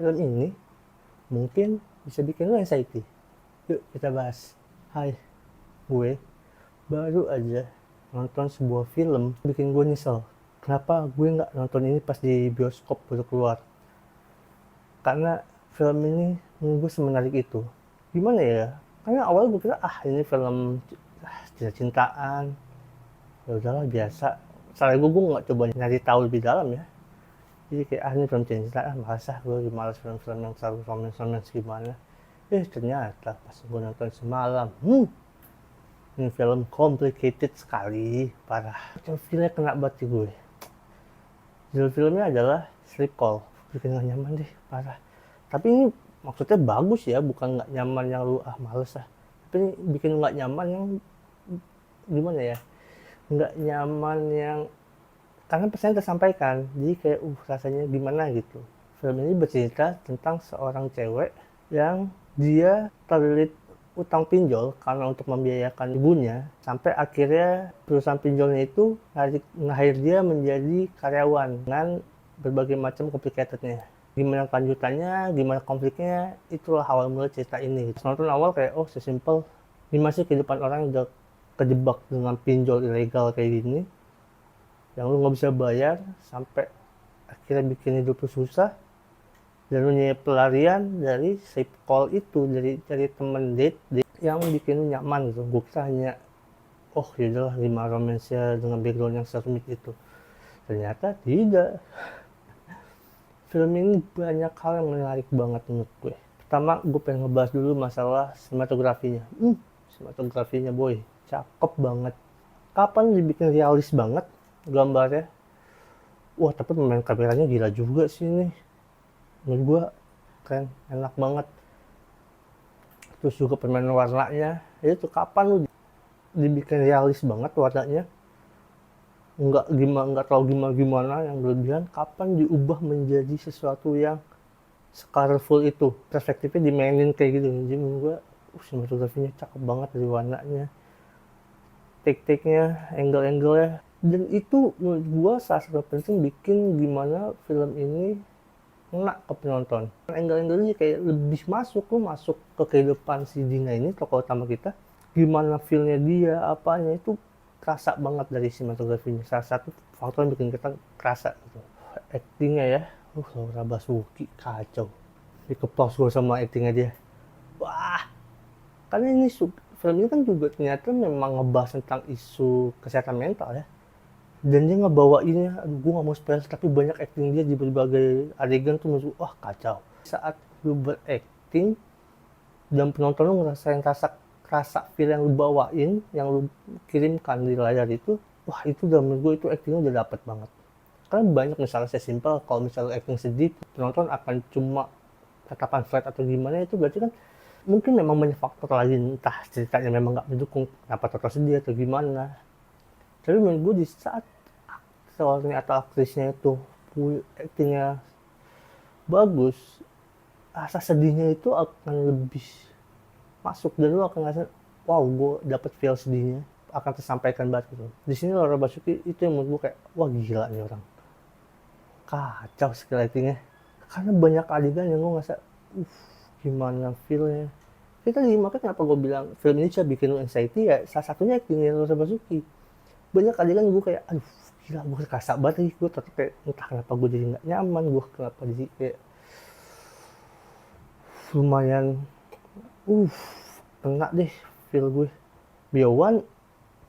Film ini mungkin bisa bikin lo anxiety. Yuk kita bahas. Hai, gue baru aja nonton sebuah film bikin gue nyesel. Kenapa gue nggak nonton ini pas di bioskop baru keluar? Karena film ini menurut gue semenarik itu. Gimana ya? Karena awal gue kira ini film cinta-cintaan. Ya udahlah biasa. Soalnya gue nggak coba nyari tahu lebih dalam ya. Jadi kayak ini film cinta, malas gue malas film-film yang selalu romance gimana. Ternyata pas gue nonton semalam, ini film complicated sekali, parah. Filmnya kena banget gue. Judul filmnya adalah Sleep Call. Bikin gak nyaman deh, parah. Tapi ini maksudnya bagus ya, bukan gak nyaman yang lu males lah. Tapi ini bikin gak nyaman yang gimana ya? Gak nyaman yang karena pesannya tersampaikan, jadi kayak rasanya gimana gitu. Film ini bercerita tentang seorang cewek yang dia terlilit utang pinjol karena untuk membiayakan ibunya, sampai akhirnya perusahaan pinjolnya itu nge-hire dia menjadi karyawan dengan berbagai macam complicatednya. Gimana lanjutannya, gimana konfliknya, itulah awal mula cerita ini. Nonton awal kayak sesimpel gimana sih kehidupan orang yang udah kejebak dengan pinjol ilegal kayak gini, yang lu nggak bisa bayar sampai akhirnya bikin hidup lu susah, dan lu nyari pelarian dari sleep call itu, dari temen date yang bikin lu nyaman gitu. Gue kira hanya yaudahlah 5 romance dengan background yang serumit itu, ternyata tidak. Film ini banyak hal yang menarik banget menurut gue. Pertama, gue pengen ngebahas dulu masalah sinematografinya. Sinematografinya boy, cakep banget. Kapan dibikin realis banget gambarnya. Tapi pemain kameranya gila juga sih ini. Menurut gue keren, enak banget. Terus juga pemain warnanya, itu kapan lu dibikin realis banget warnanya. Nggak terlalu gimana yang berlebihan. Kapan diubah menjadi sesuatu yang colorful itu. Perspektifnya dimainin kayak gitu. Jadi menurut gue, sinematografinya cakep banget dari warnanya. Take-take-nya, angle-angle-nya. Dan itu menurut gue salah satu penting bikin gimana film ini kena ke penonton. Angle-angle-nya kayak lebih masuk ke kehidupan si Dina ini, tokoh utama kita. Gimana feel-nya dia, apanya itu kerasa banget dari sinematografinya. Salah satu faktor yang bikin kita kerasa gitu. Actingnya ya, Laura Basuki kacau. Dikeplos gue sama actingnya dia. Wah, karena ini film ini kan juga ternyata memang ngebahas tentang isu kesehatan mental ya. Dan dia ngebawainnya, gue gak mau spoil, tapi banyak acting dia di berbagai adegan tuh menurut gue, kacau. Saat lu berakting dan penonton lu ngerasain rasa feel yang lu bawain, yang lu kirimkan di layar itu, itu udah menurut gue itu actingnya udah dapet banget. Karena banyak misalnya sesimpel, kalau misalnya acting sedih, penonton akan cuma tatapan flat atau gimana, itu berarti kan mungkin memang banyak faktor lagi, entah ceritanya memang gak mendukung, kenapa total sedih atau gimana. Tapi menurut gue di saat aktornya atau aktrisnya itu actingnya bagus, rasa sedihnya itu akan lebih masuk dan lu akan ngerasa gue dapet feel sedihnya akan tersampaikan banget gitu. Di sini Laura Basuki itu yang menurut gue kayak gila nih orang, kacau skill actingnya. Karena banyak adegan yang gue ngerasa gimana feelnya. Makanya kenapa gue bilang film ini bisa bikin lu anxiety ya, salah satunya actingnya Laura Basuki. Banyak adegan gue kayak gila, gue kerasa banget nih, gue tetep kayak entah kenapa gue jadi gak nyaman, gue kenapa jadi kayak lumayan kena deh feel gue. Biowan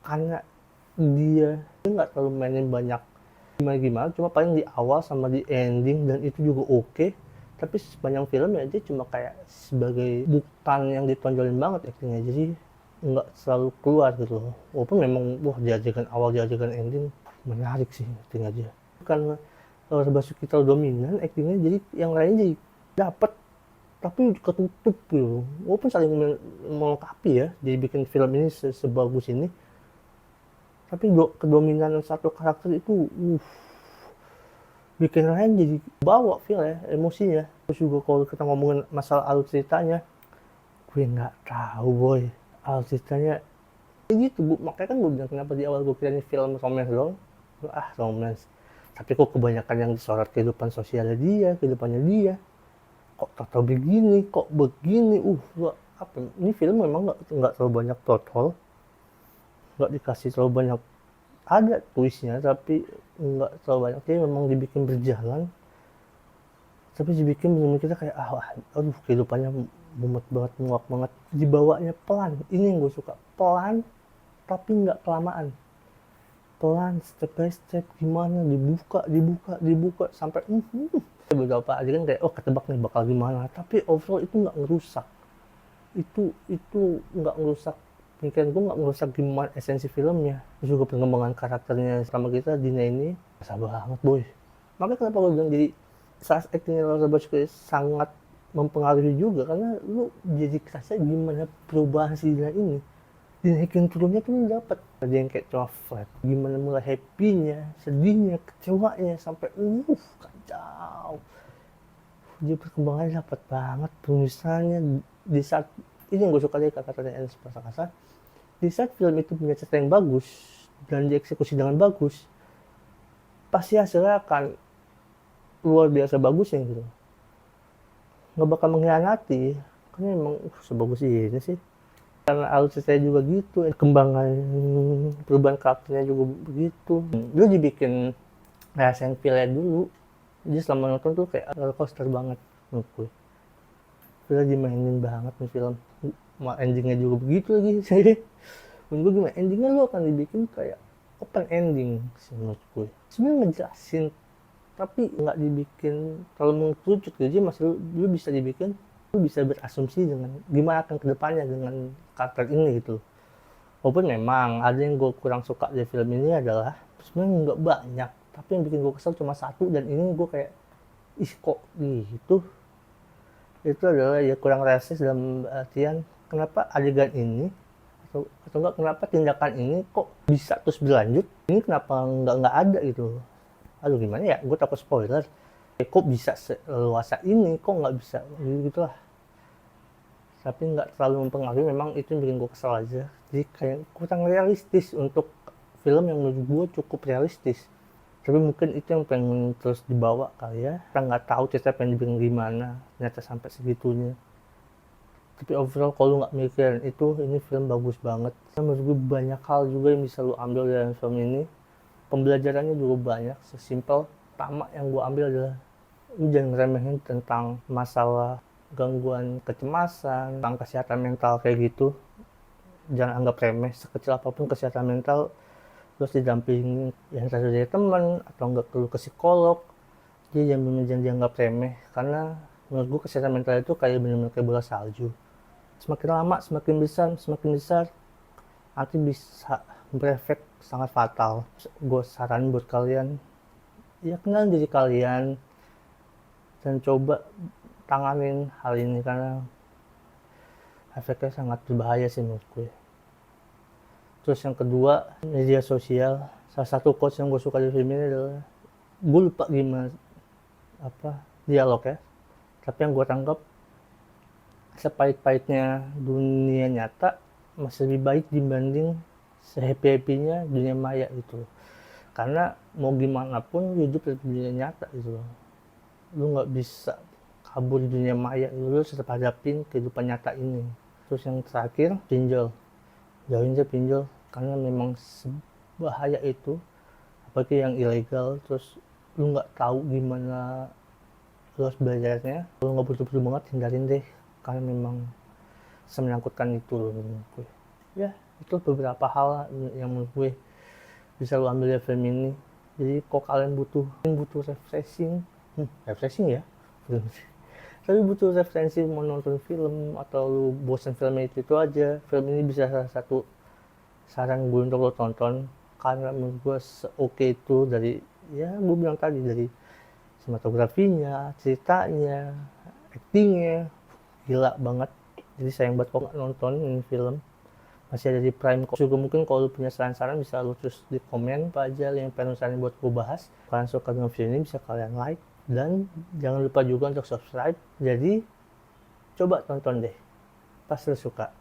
karena dia gak terlalu mainin banyak gimana, cuma paling di awal sama di ending, dan itu juga oke. Tapi sepanjang film ya dia cuma kayak sebagai bukan yang ditonjolin banget actingnya, jadi nggak selalu keluar gitu loh. Walaupun memang diajarkan awal diajarkan ending menarik sih acting aja. Karena Laura Basuki terlalu dominan actingnya, jadi yang lain jadi dapat tapi ketutup gitu. Walaupun saling melengkapi ya, jadi bikin film ini sebagus ini. Tapi kedominanan satu karakter itu bikin lain jadi bawa feel ya, emosinya. Terus juga kalau kita ngomongin masalah alur ceritanya, gue nggak tahu boy, alur ceritanya gitu bu. Makanya kan gue bilang kenapa di awal gue kira ini film romance dong. Romance, tapi kok kebanyakan yang disorot kehidupan sosialnya dia, kehidupannya dia. kok tato begini, kok begini, apa ini film memang nggak terlalu banyak plot hole, nggak dikasih terlalu banyak, ada twistnya tapi nggak terlalu banyak, jadi memang dibikin berjalan, tapi dibikin bener kita kayak aduh kehidupannya mumet banget, muak banget, dibawanya pelan, ini yang gue suka, pelan tapi nggak kelamaan, pelan step by step, gimana dibuka sampai beberapa adegan kayak ketebak nih bakal gimana, tapi overall itu nggak ngerusak, itu nggak ngerusak pikiran gue, nggak ngerusak gimana esensi filmnya, juga pengembangan karakternya sama kita Dina ini biasa banget boy. Makanya kenapa gue bilang jadi saat actingnya Laura Bansky sangat mempengaruhi juga, karena lu jadi kerasa gimana perubahan si Dina ini, dinaikin turunnya tuh lu dapet, ada yang kayak cuma flat, gimana mulai happy-nya, sedihnya, kecewanya, sampai kacau. Jadi perkembangannya dapat banget, penulisannya di saat ini yang gue suka dari kata-katanya Ernest Prakasa, di saat film itu punya cerita yang bagus dan dieksekusi dengan bagus, pasti hasilnya akan luar biasa bagusnya gitu, nggak bakal mengkhianati, karena emang sebagus ini sih, karena alur ceritanya juga gitu, kembangan perubahan karakternya juga begitu, lu dibikin ngerasain feel-nya dulu, jadi selama nonton tuh kayak roller coaster banget menurut gue, film dimainin banget nih film, endingnya juga begitu lagi sih. Menurut gue gimana, endingnya lo akan dibikin kayak open ending sih menurut gue, sebenarnya ngejelasin tapi nggak dibikin terlalu mengkerucut gitu, jadi masih lu bisa dibikin, lu bisa berasumsi dengan gimana akan kedepannya dengan karakter ini gitu. Walaupun memang ada yang gue kurang suka dari film ini adalah sebenarnya nggak banyak, tapi yang bikin gue kesel cuma satu, dan ini gue kayak kok gitu, itu adalah ya kurang realistis dalam artian kenapa adegan ini atau enggak kenapa tindakan ini kok bisa terus berlanjut, ini kenapa nggak ada gitu. Aduh gimana ya, gue takut spoiler, kok bisa seluasa ini, kok nggak bisa gitu lah, tapi nggak terlalu mempengaruhi, memang itu yang bikin gue kesel aja, jadi kayak kurang realistis untuk film yang menurut gue cukup realistis, tapi mungkin itu yang pengen terus dibawa kali ya, kita nggak tahu cerita pengen dibikin gimana, ternyata sampai segitunya. Tapi overall kalau nggak mikirin itu, ini film bagus banget. Menurut gue banyak hal juga yang bisa lu ambil dari film ini, pembelajarannya juga banyak. Sesimpel pertama yang gue ambil adalah lu jangan remehin tentang masalah gangguan kecemasan, tentang kesehatan mental kayak gitu, jangan anggap remeh. Sekecil apapun kesehatan mental, terus didampingi yang tadi dari teman atau enggak perlu ke psikolog, jadi jangan dianggap remeh, karena menurut gue kesehatan mental itu kayak benar-benar kayak bola salju, semakin lama semakin besar nanti bisa berefek sangat fatal. Gue saran buat kalian, ya kenal diri kalian dan coba tanganin hal ini, karena efeknya sangat berbahaya sih menurut gue. Terus yang kedua, media sosial. Salah satu quotes yang gue suka di film ini adalah, gue lupa gimana dialog ya, tapi yang gue tangkap, sepahit-pahitnya dunia nyata masih lebih baik dibanding sehappy-happynya dunia maya gitu. Karena mau gimana pun hidup di dunia nyata gitu loh, lu nggak bisa kabur di dunia maya, lu tetap hadapin kehidupan nyata ini. Terus yang terakhir, pinjol, jauhin aja pinjol, karena memang bahaya itu, apalagi yang ilegal, terus lu nggak tahu gimana lu harus belajarnya, lu nggak butuh banget, hindarin deh, karena memang semenakutkan itu loh menurut gue. Ya itu beberapa hal yang menurut gue bisa lu ambil dari film ini. Jadi kok kalian butuh refreshing ya film, tapi butuh referensi mau nonton film atau lu bosan filmnya itu aja, film ini bisa salah satu saran gue untuk lo tonton, karena menurut gue oke itu, dari ya gue bilang tadi, dari sinematografinya, ceritanya, actingnya gila banget. Jadi sayang banget kok nggak nonton ini film, masih ada di Prime kok. Juga mungkin kalau lu punya saran-saran bisa lu terus di komen apa aja yang pengen saran buat gue bahas. Kalian suka dengan video ini bisa kalian like, dan jangan lupa juga untuk subscribe. Jadi coba tonton deh, pasti lu suka.